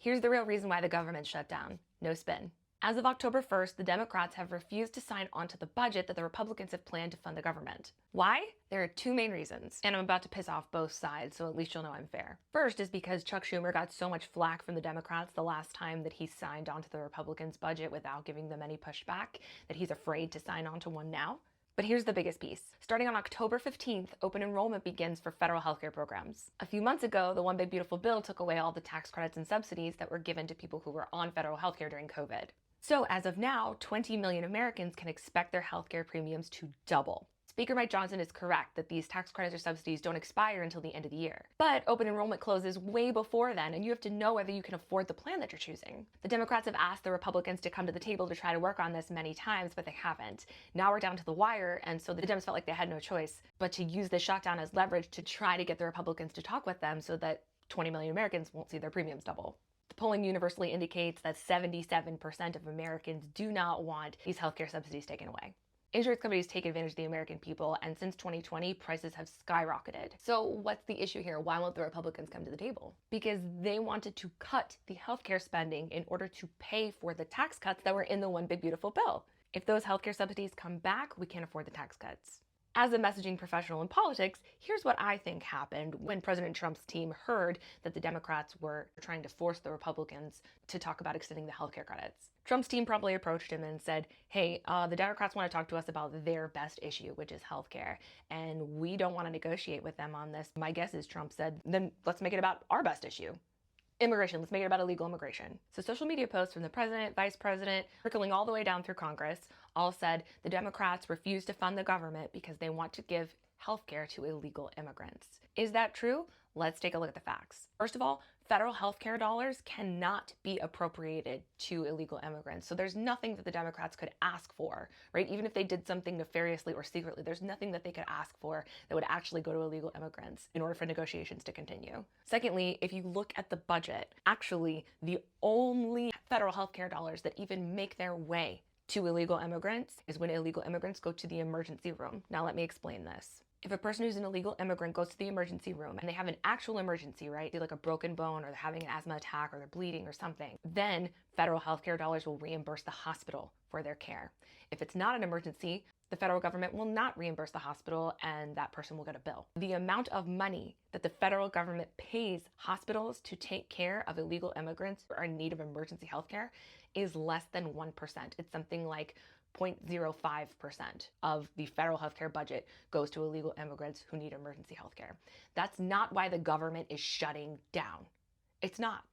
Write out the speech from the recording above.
Here's the real reason why the government shut down. No spin. As of October 1st, the Democrats have refused to sign onto the budget that the Republicans have planned to fund the government. Why? There are two main reasons, and I'm about to piss off both sides, so at least you'll know I'm fair. First is because Chuck Schumer got so much flack from the Democrats the last time that he signed onto the Republicans' budget without giving them any pushback that he's afraid to sign onto one now. But here's the biggest piece. Starting on October 15th, open enrollment begins for federal healthcare programs. A few months ago, the One Big Beautiful Bill took away all the tax credits and subsidies that were given to people who were on federal healthcare during COVID. So as of now, 20 million Americans can expect their healthcare premiums to double. Speaker Mike Johnson is correct that these tax credits or subsidies don't expire until the end of the year. But open enrollment closes way before then, and you have to know whether you can afford the plan that you're choosing. The Democrats have asked the Republicans to come to the table to try to work on this many times, but they haven't. Now we're down to the wire, and so the Dems felt like they had no choice but to use this shutdown as leverage to try to get the Republicans to talk with them so that 20 million Americans won't see their premiums double. The polling universally indicates that 77% of Americans do not want these healthcare subsidies taken away. Insurance companies take advantage of the American people, and since 2020, prices have skyrocketed. So what's the issue here? Why won't the Republicans come to the table? Because they wanted to cut the healthcare spending in order to pay for the tax cuts that were in the One Big Beautiful Bill. If those healthcare subsidies come back, we can't afford the tax cuts. As a messaging professional in politics, here's what I think happened when President Trump's team heard that the Democrats were trying to force the Republicans to talk about extending the healthcare credits. Trump's team promptly approached him and said, hey, the Democrats want to talk to us about their best issue, which is healthcare, and we don't want to negotiate with them on this. My guess is Trump said, then let's make it about our best issue. Immigration, let's make it about illegal immigration. So social media posts from the president, vice president, trickling all the way down through Congress, all said the Democrats refuse to fund the government because they want to give healthcare to illegal immigrants. Is that true? Let's take a look at the facts. First of all, federal healthcare dollars cannot be appropriated to illegal immigrants. So there's nothing that the Democrats could ask for, right? Even if they did something nefariously or secretly, there's nothing that they could ask for that would actually go to illegal immigrants in order for negotiations to continue. Secondly, if you look at the budget, actually the only federal healthcare dollars that even make their way to illegal immigrants is when illegal immigrants go to the emergency room. Now let me explain this. If a person who's an illegal immigrant goes to the emergency room and they have an actual emergency, right, like a broken bone or they're having an asthma attack or they're bleeding or something, then federal healthcare dollars will reimburse the hospital for their care. If it's not an emergency, the federal government will not reimburse the hospital and that person will get a bill. The amount of money that the federal government pays hospitals to take care of illegal immigrants who are in need of emergency healthcare is less than 1%. It's something like 0.05% of the federal healthcare budget goes to illegal immigrants who need emergency healthcare. That's not why the government is shutting down. It's not.